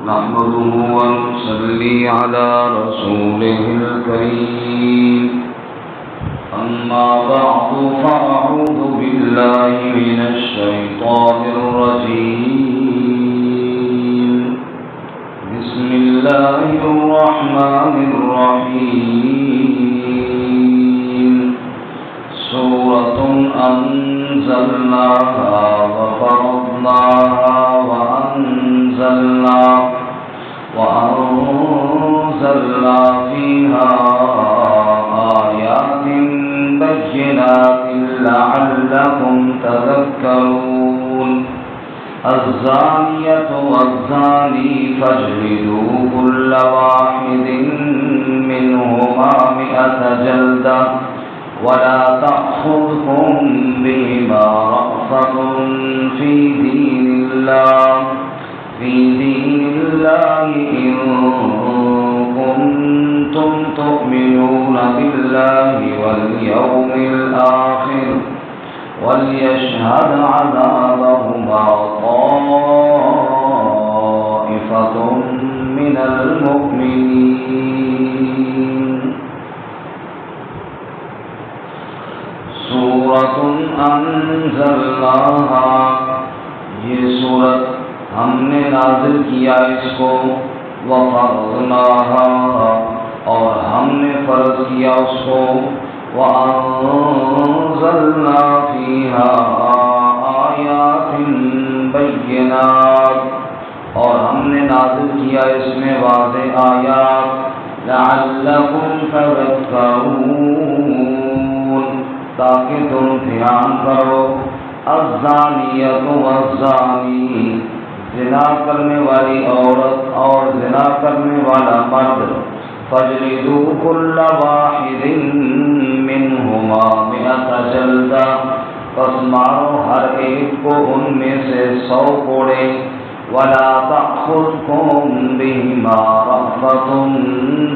نحمده ونصلي على رسوله الكريم أما بعد فأعوذ بالله من الشيطان الرجيم بسم الله الرحمن الرحيم سورة أنزلناها وفرضناها وأنزلنا فيها آيات بينات لعلكم تذكرون الزانية والزاني فاجلدوا كل واحد منهما 100 جلدة ولا تأخذكم بهما رأفة في دين الله إن كنتم تؤمنون بالله واليوم الآخر وليشهد عذابهما طائفة من المؤمنين سورة أنزلناها یہ سورت ہم نے نازل کیا اس کو وفرضناها اور ہم نے فرض کیا اس کو وأنزلنا فيها آيات بينات اور ہم نے نازل کیا اس میں واضح آیات لعلكم تذكرون تاکہ تم دھیان کرو الزانیۃ والزانی زنا کرنے والی عورت اور زنا کرنے والا مرد فاجلدوا كل واحد منهما 100 جلدہ پس مارو ہر ایک کو ان میں سے 100 کوڑے ولا تأخذكم بهما رأفة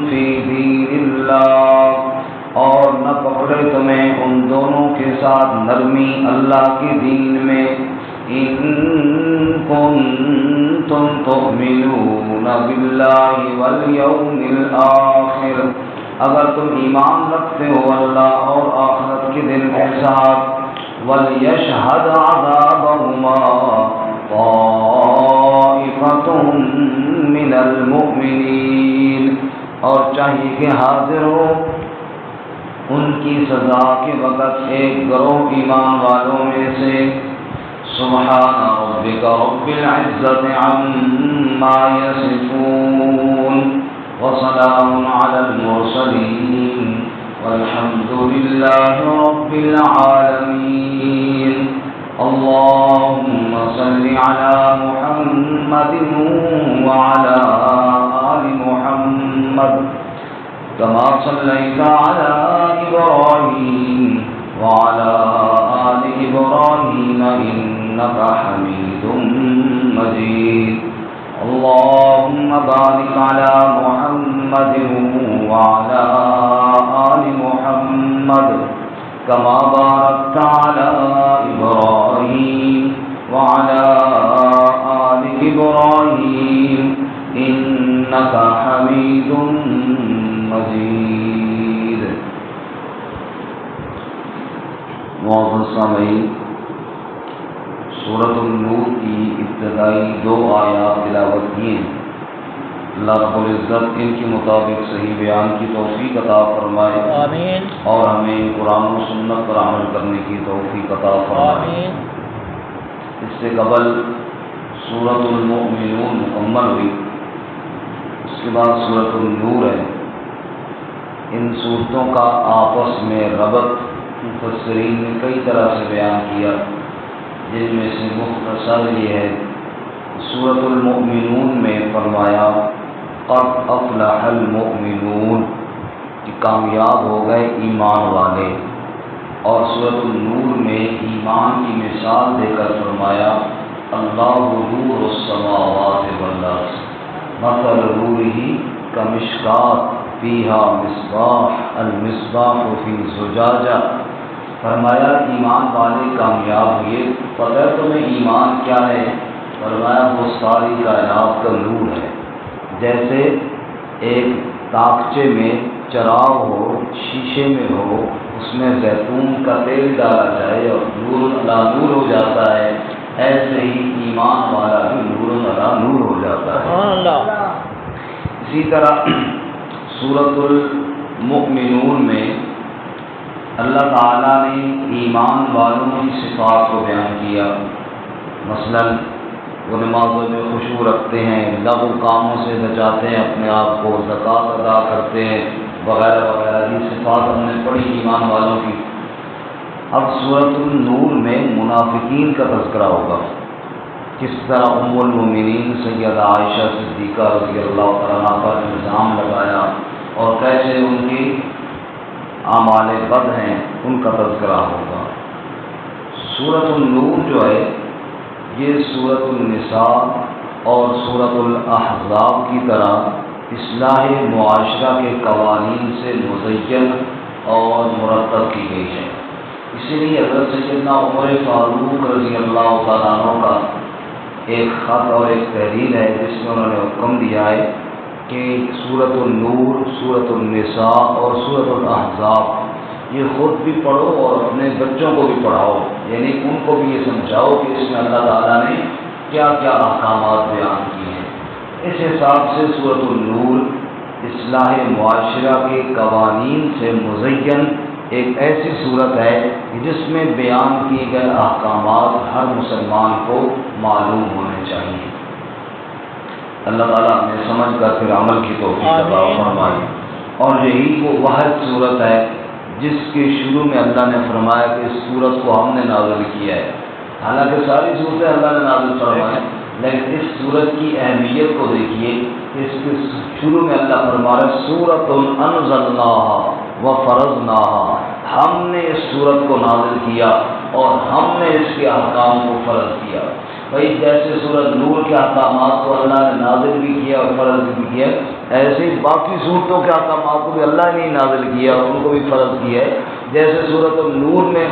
في دين الله اور نہ پکڑے تمہیں ان دونوں کے ساتھ نرمی اللہ کے دین میں ان کنتم تؤمنون باللہ والیوم الآخر اگر تم ایمان رکھتے ہو اللہ اور آخرت کے دن کے ساتھ ولیشہد عذابہما طائفۃ من المؤمنین اور چاہیے کہ حاضر ہو ان کی سزا کے وقت ایک گروہ ایمان والوں میں سے سبحان ربک رب العزة عما یصفون وسلام علی المرسلین والحمد للہ رب العالمین اللهم صل على محمد وعلى آل محمد كما صليت على إبراهيم وعلى آل إبراهيم إنك حميد مجيد اللهم بارك على محمد وعلى آل محمد كما باركت على إبراهيم وعلى آل إبراهيم إنك حميد مجید معزز سامعین سورۃ النور کی ابتدائی 2 آیات تلاوت کی ہیں اللہ رب العزت ان کے مطابق صحیح بیان کی توفیق عطا فرمائے آمین اور ہمیں قرآن و سنت پر عمل کرنے کی توفیق عطا فرمائے آمین اس سے قبل سورۃ المؤمنون مکمل ہوئی اس کے بعد سورۃ النور ہے ان صورتوں کا آپس میں ربط مفسرین نے کئی طرح سے بیان کیا جن میں سے مختصر یہ ہے سورۃ المؤمنون میں فرمایا قد افلح المؤمنون کہ کامیاب ہو گئے ایمان والے اور سورۃ النور میں ایمان کی مثال دے کر فرمایا اللہ نور السماوات والارض مثل نورہ کمشکات فیہا مصباح المصباح فی زجاجہ فرمایا ایمان والے کامیاب ہوئے. پتہ تمہیں ایمان کیا ہے؟ فرمایا وہ ساری کائنات کا نور ہے. جیسے ایک تاکچے میں چراغ ہو، شیشے میں ہو، اس میں زیتون کا تیل ڈالا جائے اور نور علی نور ہو جاتا ہے، ایسے ہی ایمان والا بھی نور علی نور ہو جاتا ہے۔ اسی طرح سورۃ المؤمنون میں اللہ تعالیٰ نے ایمان والوں کی صفات کو بیان کیا، مثلا وہ نمازوں میں خشوع رکھتے ہیں، لغو کاموں سے بچاتے ہیں اپنے آپ کو، زکوٰۃ ادا کرتے ہیں وغیرہ وغیرہ، یہ صفات ہم نے پڑھی ایمان والوں کی۔ اب سورۃ النور میں منافقین کا تذکرہ ہوگا، کس طرح ام المؤمنین سیدہ عائشہ صدیقہ رضی اللہ تعالیٰ عنہا پر الزام لگایا اور کیسے ان کی اعمال بد ہیں، ان کا تذکرہ ہوگا۔ سورۃ النور جو ہے یہ سورۃ النساء اور سورۃ الاحزاب کی طرح اصلاح معاشرہ کے قوانین سے مزین اور مرتب کی گئی ہے۔ اسی لیے حضرت سیدنا عمر فاروق رضی اللہ تعالیٰ عنہ کا ایک خط اور ایک تحریر ہے جس میں انہوں نے حکم دیا ہے کہ سورۃ النور، سورۃ النساء اور سورۃ الاحزاب یہ خود بھی پڑھو اور اپنے بچوں کو بھی پڑھاؤ، یعنی ان کو بھی یہ سمجھاؤ کہ اس میں اللہ تعالیٰ نے کیا کیا احکامات بیان کیے ہیں۔ اس حساب سے سورۃ النور اصلاح معاشرہ کے قوانین سے مزین ایک ایسی صورت ہے جس میں بیان کیے گئے احکامات ہر مسلمان کو معلوم ہونے چاہیے۔ اللہ تعالیٰ ہمیں سمجھ کر پھر عمل کی توفیق عطا فرمائے۔ اور یہی وہ واحد صورت ہے جس کے شروع میں اللہ نے فرمایا کہ اس صورت کو ہم نے نازل کیا ہے۔ حالانکہ ساری صورتیں اللہ نے نازل فرمائیں، لیکن اس صورت کی اہمیت کو دیکھیے، اس کے شروع میں اللہ فرما رہا ہے سورۃ انزلناہا وفرضناہا، ہم نے اس صورت کو نازل کیا اور ہم نے اس کے احکام کو فرض کیا۔ بھائی جیسے سورۃ نور کے احکامات کو اللہ نے نازل بھی کیا اور فرض بھی کیا، ایسے ہی باقی صورتوں کے احکامات کو بھی اللہ نے نازل کیا اور ان کو بھی فرض کیا ہے۔ جیسے سورۃ النور میں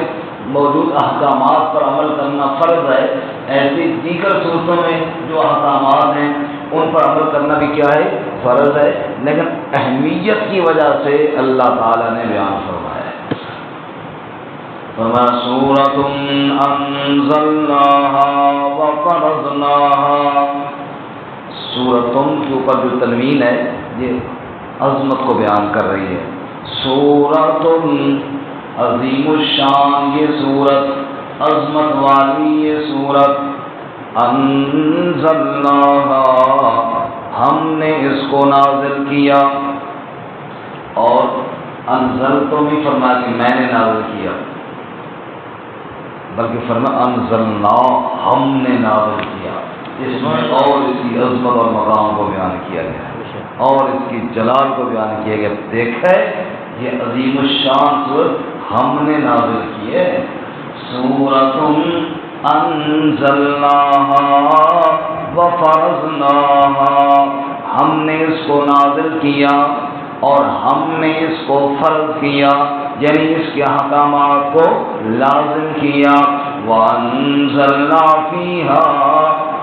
موجود احکامات پر عمل کرنا فرض ہے، ایسی دیگر صورتوں میں جو احکامات ہیں ان پر عمل کرنا بھی کیا ہے؟ فرض ہے، لیکن اہمیت کی وجہ سے اللہ تعالیٰ نے بیان فرمایا ہے۔ فرمایا سورۃ انزلناہا وفرضناہا، سورتوں کے اوپر جو تنوین ہے یہ عظمت کو بیان کر رہی ہے۔ سورۃ عظیم الشان، یہ سورت عظمت والی، یہ سورت انزلناہا، ہم نے اس کو نازل کیا، اور انزل تو نہیں فرمایا کہ میں نے نازل کیا، بلکہ فرمایا انزلنا، ہم نے نازل کیا۔ اس میں اور اس کی عظمت اور مقام کو بیان کیا گیا اور اس کی جلال کو بیان کیا گیا۔ دیکھے یہ عظیم الشان سورت ہم نے نازل کی ہے۔ سورۃ انزلناہا وفرضناہا، ہم نے اس کو نازل کیا اور ہم نے اس کو فرض کیا، یعنی اس کے احکامات کو لازم کیا۔ وَأَنزَلْنَا فِيهَا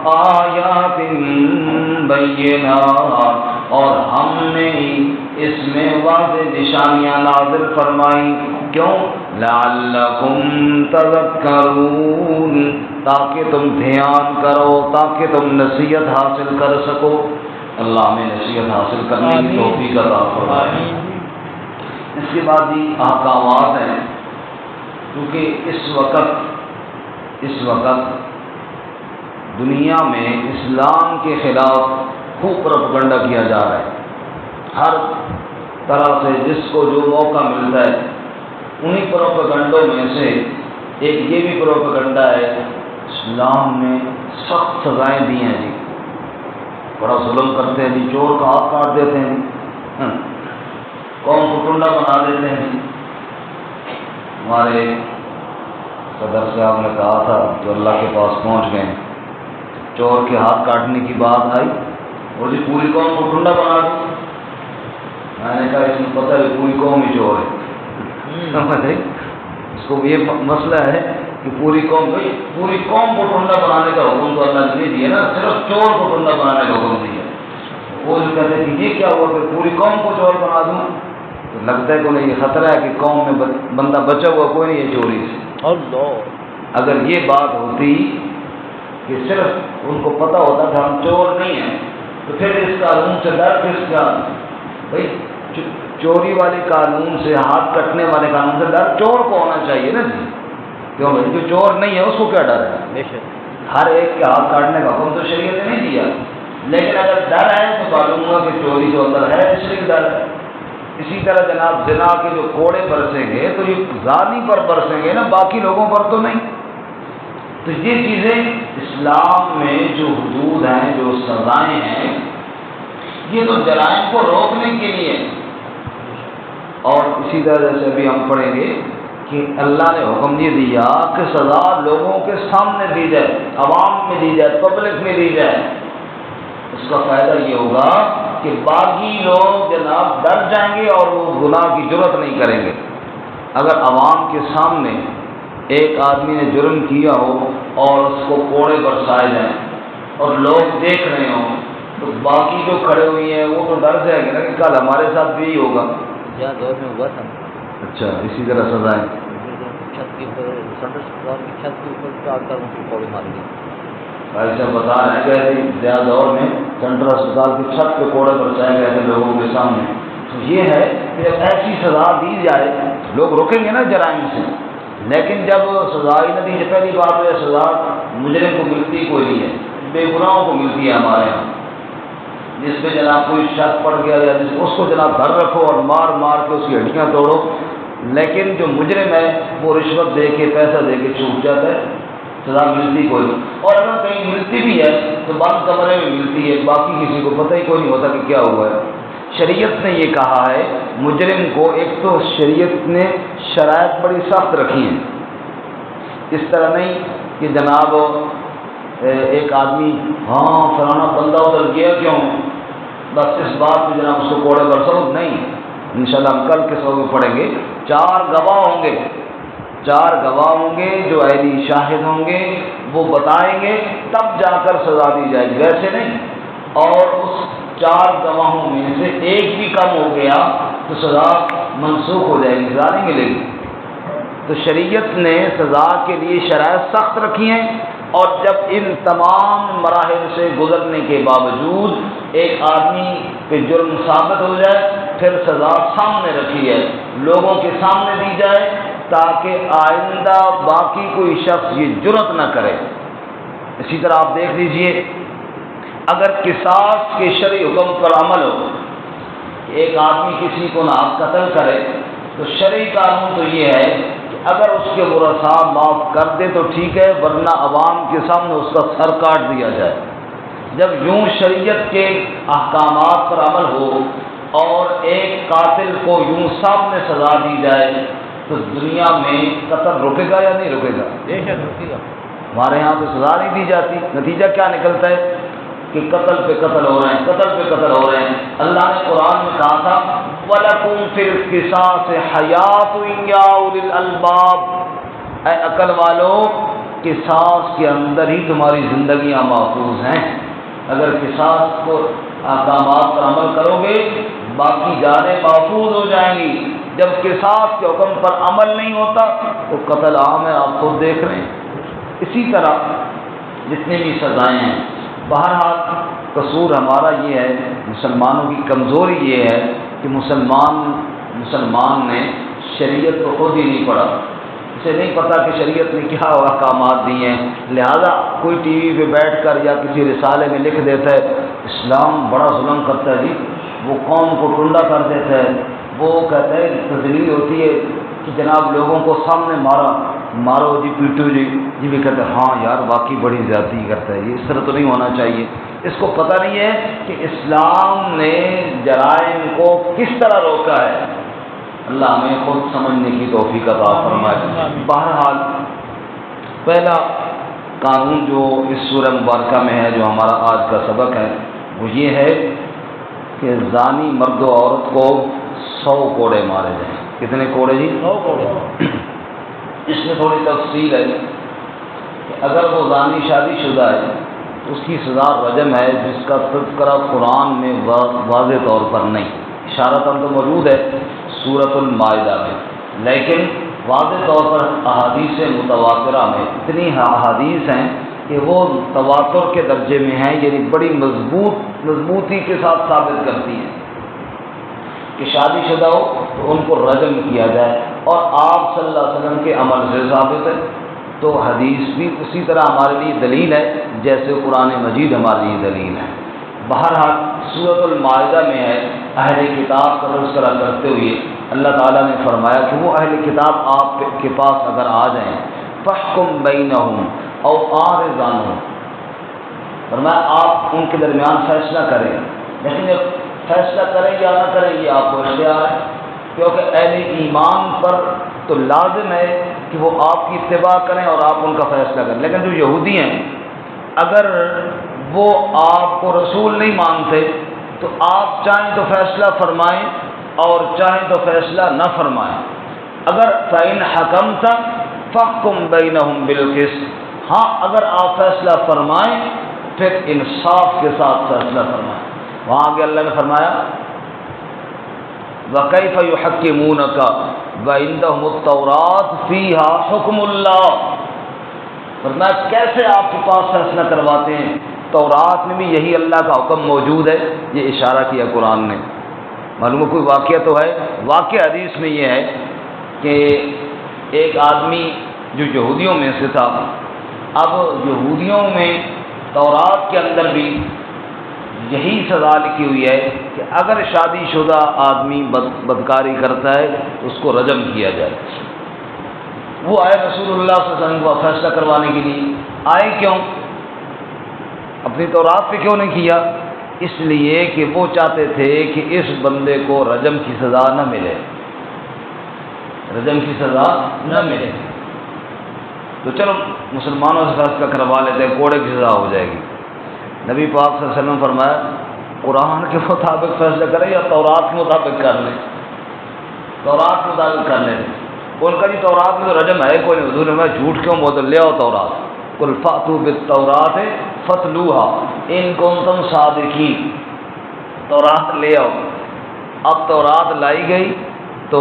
آیات بینات، اور ہم نے اس میں واضح نشانیاں نازل فرمائی، کیوں؟ لعلکم تذکرون، تاکہ تم دھیان کرو، تاکہ تم نصیحت حاصل کر سکو۔ اللہ ہمیں نصیحت حاصل کرنے کی توفیق عطا فرمائے۔ اس کے بعد یہ احکامات ہیں، کیونکہ اس وقت دنیا میں اسلام کے خلاف خوب پروپیگنڈا کیا جا رہا ہے، ہر طرح سے جس کو جو موقع ملتا ہے انہی پروپیگنڈوں میں سے ایک یہ بھی پروپیگنڈا ہے، اسلام نے سخت سزائیں دی ہیں جی، بڑا ظلم کرتے ہیں جی، چور کا ہاتھ کاٹ دیتے ہیں جی، قوم کو ٹنڈا بنا دیتے ہیں جی۔ ہمارے صدر صاحب نے کہا تھا جو اللہ کے پاس پہنچ گئے، چور کے ہاتھ کاٹنے کی بات آئی اور جی پوری قوم کو ٹنڈا بنا دی۔ میں نے کہا اس میں پتہ ہے پوری قوم ہی چور ہے، سمجھے؟ اس کو یہ مسئلہ ہے کہ پوری قوم کو ٹنڈا بنانے کا حکم تو اللہ نے نہیں دیا نا، صرف چور کو ٹنڈا بنانے کا حکم دیا۔ وہ جو کہتے ہیں کہ یہ کیا ہوا کہ پوری قوم کو چور بنا دوں، تو لگتا ہے کہ نہیں، یہ خطرہ ہے کہ قوم میں بندہ بچا ہوا کوئی نہیں ہے چوری سے۔ اللہ، اگر یہ بات ہوتی کہ صرف ان کو پتہ ہوتا کہ ہم چور نہیں ہیں، تو پھر اس قانون سے ڈر کس کا؟ بھائی چوری والے قانون سے، ہاتھ کٹنے والے قانون سے ڈر چور کو ہونا چاہیے نا جی، کیوں بھائی؟ جو چور نہیں ہے اس کو کیا ڈر ہے؟ ہر ایک کے ہاتھ کاٹنے کا حکم تو شریعت نے نہیں دیا، لیکن اگر ڈر ہے تو معلوم ہوا کہ چوری جو اندر ہے اس لیے ڈر ہے۔ اسی طرح جناب زنا کے جو کوڑے برسیں گے تو یہ زانی پر برسیں گے نا، باقی لوگوں پر تو نہیں۔ تو یہ چیزیں اسلام میں جو حدود ہیں، جو سزائیں ہیں، یہ تو جرائم کو روکنے کے لیے۔ اور اسی طرح جیسے ابھی ہم پڑھیں گے کہ اللہ نے حکم یہ دیا کہ سزا لوگوں کے سامنے دی جائے، عوام میں دی جائے، پبلک میں دی جائے۔ اس کا فائدہ یہ ہوگا کہ باقی لوگ جناب ڈر جائیں گے اور وہ گناہ کی جرات نہیں کریں گے۔ اگر عوام کے سامنے ایک آدمی نے جرم کیا ہو اور اس کو کوڑے برسائے جائیں اور لوگ دیکھ رہے ہوں، تو باقی جو کھڑے ہوئے ہیں وہ تو ڈر جائیں گے نا کہ کل ہمارے ساتھ بھی یہی ہوگا۔ کیا دور میں ہوا تھا؟ اچھا، اسی طرح سزائیں چھت کے اوپر، چھت کے اوپر چڑھ کر ان کو کوڑے مار دیے۔ بھائی صاحب بتا رہے ہیں کہ زیادہ دور میں سینٹرل اسپتال کی چھت پہ کوڑے برسائے گئے تھے لوگوں کے سامنے۔ تو یہ ہے کہ جب ایسی سزا دی جائے لوگ رکیں گے نا جرائم سے، لیکن جب سزا ہی نہ دی جائے، پہلی بات ہے سزا مجرم کو ملتی کوئی نہیں ہے، بے گناہوں کو ملتی ہے ہمارے یہاں۔ جس پہ جناب کوئی شک پڑ گیا یا اس کو جناب گھر رکھو اور مار مار کے اس کی ہڈیاں توڑو، لیکن جو مجرم ہے وہ رشوت دے کے، پیسہ دے کے چھوٹ جاتا ہے، سزا ملتی کوئی نہیں۔ اور اگر کہیں ملتی بھی ہے تو بند کمرے میں ملتی ہے، باقی کسی کو پتہ ہی کوئی نہیں ہوتا کہ کیا ہوا ہے۔ شریعت نے یہ کہا ہے مجرم کو، ایک تو شریعت نے شرائط بڑی سخت رکھی ہیں، اس طرح نہیں کہ جناب ایک آدمی ہاں فلانا بندہ ادھر گیا کیوں، بس اس بات میں جناب اس کو کوڑے برسو، نہیں۔ انشاءاللہ ہم کل کے سبق میں پڑھیں گے، 4 گواہ ہوں گے، 4 گواہ ہوں گے جو عینی شاہد ہوں گے، وہ بتائیں گے تب جا کر سزا دی جائے گی، ویسے نہیں۔ اور اس 4 گواہوں میں سے ایک بھی کم ہو گیا تو سزا منسوخ ہو جائے گی، سزا نہیں ملے گی۔ تو شریعت نے سزا کے لیے شرائط سخت رکھی ہیں، اور جب ان تمام مراحل سے گزرنے کے باوجود ایک آدمی پہ جرم ثابت ہو جائے، پھر سزا سامنے رکھی ہے، لوگوں کے سامنے دی جائے تاکہ آئندہ باقی کوئی شخص یہ جرات نہ کرے۔ اسی طرح آپ دیکھ لیجئے، اگر قصاص کے شرعی حکم پر عمل ہو، ایک آدمی کسی کو نہ قتل کرے، تو شرعی قانون تو یہ ہے کہ اگر اس کے ورثاء معاف کر دے تو ٹھیک ہے، ورنہ عوام کے سامنے اس کا سر کاٹ دیا جائے۔ جب یوں شریعت کے احکامات پر عمل ہو اور ایک قاتل کو یوں سامنے سزا دی جائے تو دنیا میں قتل رکے گا یا نہیں رکے گا؟ بے شک رکے گا۔ ہمارے یہاں تو سزا نہیں دی جاتی، نتیجہ کیا نکلتا ہے کہ قتل پہ قتل ہو رہے ہیں، قتل پہ قتل ہو رہے ہیں۔ اللہ نے قرآن میں کہا تھا وَلَكُمْ فِي الْقِصَاصِ حَيَاةٌ يَا أُولِي الْأَلْبَابِ، اے عقل والو، قصاص کے اندر ہی تمہاری زندگیاں محفوظ ہیں۔ اگر قصاص کو احکامات پر عمل کرو گے باقی جانیں محفوظ ہو جائیں گی۔ جب قصاص کے حکم پر عمل نہیں ہوتا تو قتل عام ہے، آپ خود دیکھ رہے ہیں۔ اسی طرح جتنی بھی سزائیں ہیں، بہرحال قصور ہمارا یہ ہے، مسلمانوں کی کمزوری یہ ہے کہ مسلمان نے شریعت کو خود ہی نہیں پڑھا، اسے نہیں پتہ کہ شریعت نے کیا احکامات دیے ہیں، لہذا کوئی ٹی وی پہ بیٹھ کر یا کسی رسالے میں لکھ دیتا ہے اسلام بڑا ظلم کرتا ہے جی، وہ قوم کو ٹنڈا کر دیتا ہے، وہ کہتا ہے تجلیل ہوتی ہے کہ جناب لوگوں کو سامنے مارو جی، پیٹو جی، یہ بھی کہتے ہیں ہاں یار واقعی بڑی زیادتی کرتا ہے، یہ اس طرح تو نہیں ہونا چاہیے۔ اس کو پتہ نہیں ہے کہ اسلام نے جرائم کو کس طرح روکا ہے۔ اللہ ہمیں خود سمجھنے کی توفیق عطا فرمائے۔ بہرحال پہلا قانون جو اس سورہ مبارکہ میں ہے، جو ہمارا آج کا سبق ہے، وہ یہ ہے کہ زانی مرد و عورت کو 100 کوڑے مارے جائیں۔ کتنے کوڑے جی؟ 100 کوڑے۔ اس میں تھوڑی تفصیل ہے کہ اگر وہ زانی شادی شدہ ہے اس کی سزا رجم ہے، جس کا تذکرہ قرآن میں واضح طور پر نہیں، اشارتاً تو موجود ہے سورۃ المائدہ میں، لیکن واضح طور پر احادیث متواترہ میں اتنی احادیث ہیں کہ وہ تواتر کے درجے میں ہیں، یعنی بڑی مضبوطی کے ساتھ ثابت کرتی ہیں کہ شادی شدہ ہو تو ان کو رجم کیا جائے، اور آپ صلی اللہ علیہ وسلم کے عمل سے ثابت ہے، تو حدیث بھی اسی طرح ہمارے لیے دلیل ہے جیسے قرآن مجید ہمارے لیے دلیل ہے۔ بہرحال سورۃ المائدہ میں ہے اہل کتاب کا تذکرہ کرتے ہوئے اللہ تعالیٰ نے فرمایا کہ وہ اہل کتاب آپ کے پاس اگر آ جائیں فاحکم بینہم او اعرض عنہم، فرمایا آپ ان کے درمیان فیصلہ کریں، لیکن فیصلہ کریں یا نہ کریں یہ آپ کو اختیار ہے، کیونکہ اہل ایمان پر تو لازم ہے کہ وہ آپ کی اتباع کریں اور آپ ان کا فیصلہ کریں، لیکن جو یہودی ہیں اگر وہ آپ کو رسول نہیں مانتے تو آپ چاہیں تو فیصلہ فرمائیں اور چاہیں تو فیصلہ نہ فرمائیں۔ اگر فَإِنْ حَكَمْتَ فَاحْكُمْ بَيْنَهُمْ بِالْقِسْطِ، ہاں اگر آپ فیصلہ فرمائیں پھر انصاف کے ساتھ فیصلہ فرمائیں۔ وہاں آگے اللہ نے فرمایا وَكَيْفَ يُحَكِّمُونَكَ وَعِندَهُمُ التَّوْرَاةُ فِيهَا حُكْمُ اللَّهِ، فرمایا کیسے آپ کے پاس فیصلہ کرواتے ہیں، تورات میں بھی یہی اللہ کا حکم موجود ہے، یہ اشارہ کیا قرآن نے۔ معلوم کوئی واقعہ تو ہے، واقعہ حدیث میں یہ ہے کہ ایک آدمی جو یہودیوں میں سے تھا، اب یہودیوں میں تورات کے اندر بھی یہی سزا لکھی ہوئی ہے کہ اگر شادی شدہ آدمی بدکاری کرتا ہے تو اس کو رجم کیا جائے۔ وہ آئے رسول اللہ صلی اللہ علیہ وسلم کو فیصلہ کروانے کے لیے، آئے کیوں؟ اپنی تورات پہ کیوں نہیں کیا؟ اس لیے کہ وہ چاہتے تھے کہ اس بندے کو رجم کی سزا نہ ملے، رجم کی سزا نہ ملے، تو چلو مسلمانوں سے فیصلہ کروا لیتے ہیں، کوڑے کی سزا ہو جائے گی۔ نبی پاک صلی اللہ علیہ وسلم فرمایا قرآن کے مطابق فیصلہ کریں یا تورات کے مطابق کر لیں، تورات کے مطابق کر لیں۔ ان کا جی تورات میں تو رجم ہے کوئی نہیں، حضور نے جھوٹ کیوں بولتے، لے آؤ تورات، قل فأتوا بالتوراۃ فاتلوها ان کنتم صادقین، تورات لے آؤ۔ اب تورات لائی گئی تو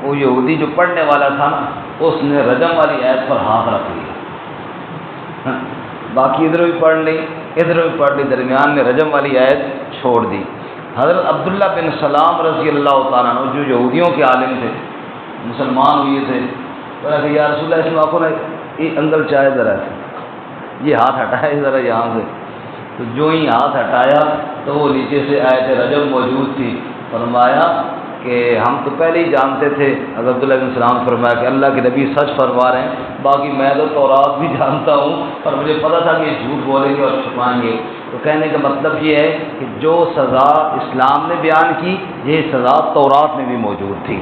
وہ یہودی جو پڑھنے والا تھا نا اس نے رجم والی آیت پر ہاتھ رکھ لیا، باقی ادھر بھی پڑھ لی ادھر بھی پڑھ لی، درمیان میں رجم والی آیت چھوڑ دی۔ حضرت عبداللہ بن سلام رضی اللہ تعالیٰ عنہ جو یہودیوں کے عالم تھے، مسلمان ہوئے تھے، بولا کہ یا رسول اللہ، اس میں آپ کو نا یہ انگل چاہے ذرا یہ ہاتھ ہٹائے ذرا یہاں سے، تو جو ہی ہاتھ ہٹایا تو وہ نیچے سے آیت رجم موجود تھی۔ فرمایا کہ ہم تو پہلے ہی جانتے تھے، حضرت عبداللہ بن سلام فرمایا کہ اللہ کے نبی سچ فرما رہے ہیں، باقی میں تو تورات بھی جانتا ہوں اور مجھے پتہ تھا کہ یہ جھوٹ بولیں گے اور چھپائیں گے۔ تو کہنے کا مطلب یہ ہے کہ جو سزا اسلام نے بیان کی یہ سزا تورات میں بھی موجود تھی۔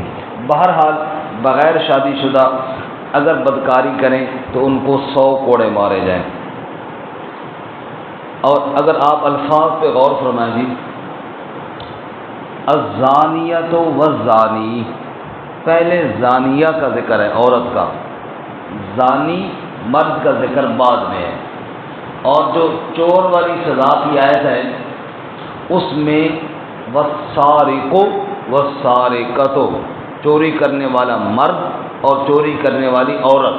بہرحال بغیر شادی شدہ اگر بدکاری کریں تو ان کو 100 کوڑے مارے جائیں۔ اور اگر آپ الفاظ پہ غور فرمائیں جی، الزانیۃ والزانی، پہلے زانیہ کا ذکر ہے عورت کا، زانی مرد کا ذکر بعد میں ہے، اور جو چور والی سزا کی آیت ہے اس میں والسارق والسارقۃ، چوری کرنے والا مرد اور چوری کرنے والی عورت،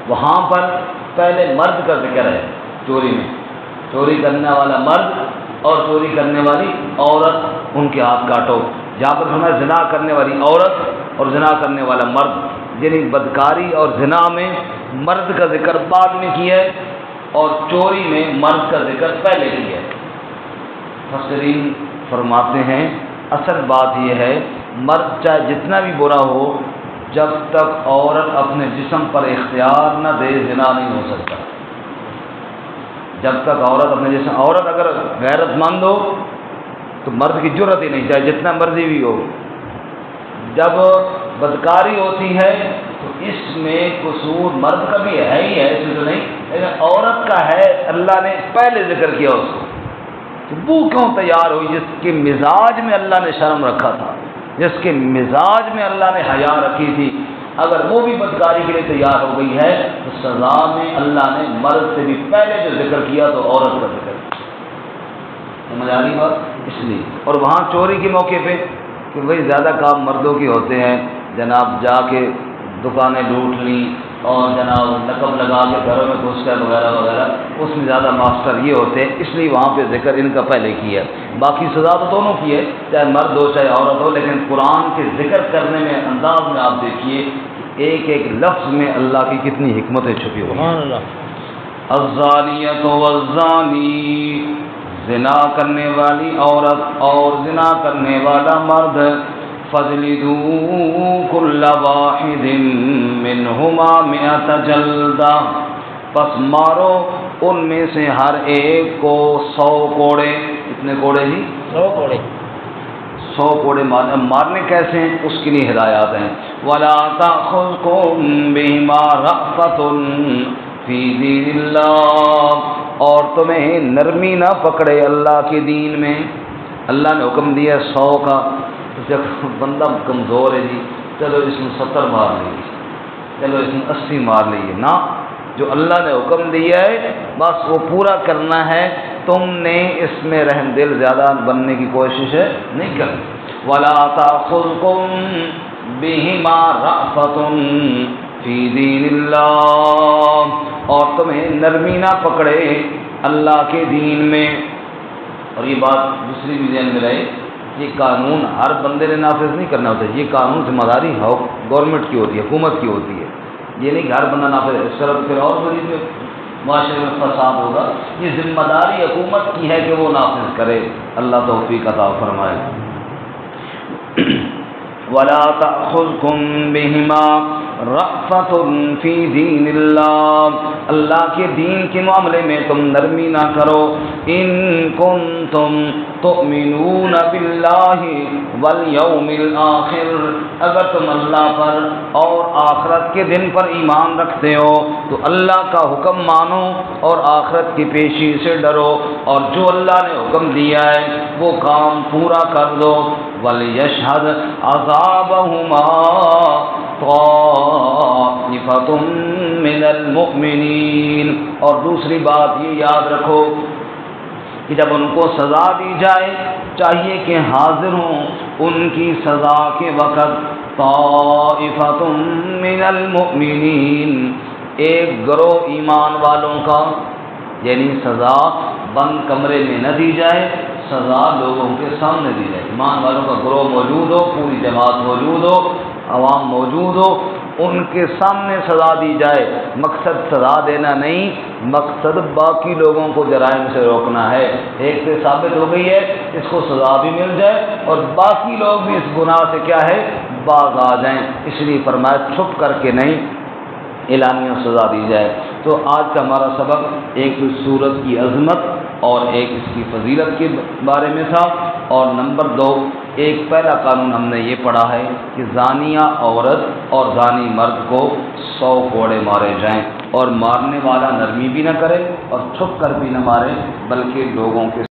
وہاں پر پہلے مرد کا ذکر ہے چوری میں، چوری کرنے والا مرد اور چوری کرنے والی عورت ان کے ہاتھ کاٹو۔ جہاں پر ہمیں زنا کرنے والی عورت اور زنا کرنے والا مرد، یعنی بدکاری اور زنا میں مرد کا ذکر بعد میں کیا ہے اور چوری میں مرد کا ذکر پہلے کیا ہے۔ مفسرین فرماتے ہیں اصل بات یہ ہے مرد چاہے جتنا بھی برا ہو، جب تک عورت اپنے جسم پر اختیار نہ دے زنا نہیں ہو سکتا۔ جب تک عورت اپنے جسم، عورت اگر غیرت مند ہو تو مرد کی جرت ہی نہیں، چاہے جتنا مرضی بھی ہو۔ جب بدکاری ہوتی ہے تو اس میں قصور مرد کا بھی ہے ہی ہے، ایسے تو نہیں، لیکن عورت کا ہے، اللہ نے پہلے ذکر کیا اس کو کہ وہ کیوں تیار ہوئی جس کے مزاج میں اللہ نے شرم رکھا تھا، جس کے مزاج میں اللہ نے حیا رکھی تھی، اگر وہ بھی بدکاری کے لیے تیار ہو گئی ہے تو سزا میں اللہ نے مرد سے بھی پہلے جو ذکر کیا تو عورت کا ذکر کیا. سمجھ آ رہی بات؟ اس لیے اور وہاں چوری کے موقع پہ کہ بھائی زیادہ کام مردوں کے ہوتے ہیں، جناب جا کے دکانیں لوٹ لیں اور جناب نقب لگا کے گھروں میں گھس کر وغیرہ وغیرہ، اس میں زیادہ ماسٹر یہ ہوتے ہیں، اس لیے وہاں پہ ذکر ان کا پہلے کیا ہے. باقی سزا تو دونوں کی ہے، چاہے مرد ہو چاہے عورت ہو، لیکن قرآن کے ذکر کرنے میں انداز میں آپ دیکھیے ایک ایک لفظ میں اللہ کی کتنی حکمتیں چھپی ہوئی ہیں. الزانیۃ والزانی، زنا کرنے والی عورت اور زنا کرنے والا مرد، فَاجْلِدُوا كُلَّ وَاحِدٍ مِّنْهُمَا 100 جلدہ، پس مارو ان میں سے ہر ایک کو 100 کوڑے. کتنے کوڑے جی؟ 100 کوڑے. 100 کوڑے مارنے کیسے ہیں اس کے لیے ہدایات ہیں. وَلَا تَأْخُذْكُم بِهِمَا رَأْفَةٌ فِي دِينِ اللَّهِ، اور تمہیں نرمی نہ پکڑے اللہ کے دین میں. اللہ نے حکم دیا 100 کا، جب بندہ کمزور ہے جی چلو اس میں 70 مار لیجیے، چلو اس میں 80 مار لیجیے. نہ، جو اللہ نے حکم دیا ہے بس وہ پورا کرنا ہے. تم نے اس میں رحم دل زیادہ بننے کی کوشش نہیں کرنی. وَلَا تَأْخُذْكُم بِهِمَا رَأْفَةٌ فِي دِينِ اللَّهِ، اور تمہیں نرمی نہ پکڑے اللہ کے دین میں. اور یہ بات دوسری بھی ذہن میں رہے، یہ قانون ہر بندے نے نافذ نہیں کرنا ہوتا. یہ قانون ذمہ داری گورنمنٹ کی ہوتی ہے، حکومت کی ہوتی ہے. یہ نہیں کہ ہر بندہ نافذ، اس طرح پھر اور مزید میں معاشرے میں فساد ہوگا. یہ ذمہ داری حکومت کی ہے کہ وہ نافذ کرے. اللہ توفیق عطا فرمائے. وَلَا تَأْخُذْكُم بِهِمَا رَأْفَةٌ فِي دِينِ اللَّهِ، اللہ کے دین کے معاملے میں تم نرمی نہ کرو. إِن كُنتُمْ تُؤْمِنُونَ بِاللَّهِ وَالْيَوْمِ الْآخِرِ، اگر تم اللہ پر اور آخرت کے دن پر ایمان رکھتے ہو تو اللہ کا حکم مانو اور آخرت کی پیشی سے ڈرو، اور جو اللہ نے حکم دیا ہے وہ کام پورا کر دو. وَلْيَشْهَدْ عَذَابَهُمَا طَائِفَةٌ مِّنَ الْمُؤْمِنِينَ، اور دوسری بات یہ یاد رکھو کہ جب ان کو سزا دی جائے چاہیے کہ حاضر ہوں ان کی سزا کے وقت. طَائِفَةٌ مِّنَ الْمُؤْمِنِينَ، ایک گروہ ایمان والوں کا، یعنی سزا بند کمرے میں نہ دی جائے، سزا لوگوں کے سامنے دی جائے. ایمان والوں کا گروہ موجود ہو، پوری جماعت موجود ہو، عوام موجود ہو، ان کے سامنے سزا دی جائے. مقصد سزا دینا نہیں، مقصد باقی لوگوں کو جرائم سے روکنا ہے. ایک سے ثابت ہو گئی ہے، اس کو سزا بھی مل جائے اور باقی لوگ بھی اس گناہ سے کیا ہے باز آ جائیں. اس لیے فرمایا چھپ کر کے نہیں، اعلانیہ سزا دی جائے. تو آج کا ہمارا سبق ایک سورت کی عظمت اور ایک اس کی فضیلت کے بارے میں تھا. اور نمبر 2، ایک پہلا قانون ہم نے یہ پڑھا ہے کہ زانیہ عورت اور زانی مرد کو 100 کوڑے مارے جائیں، اور مارنے والا نرمی بھی نہ کرے اور چھپ کر بھی نہ مارے، بلکہ لوگوں کے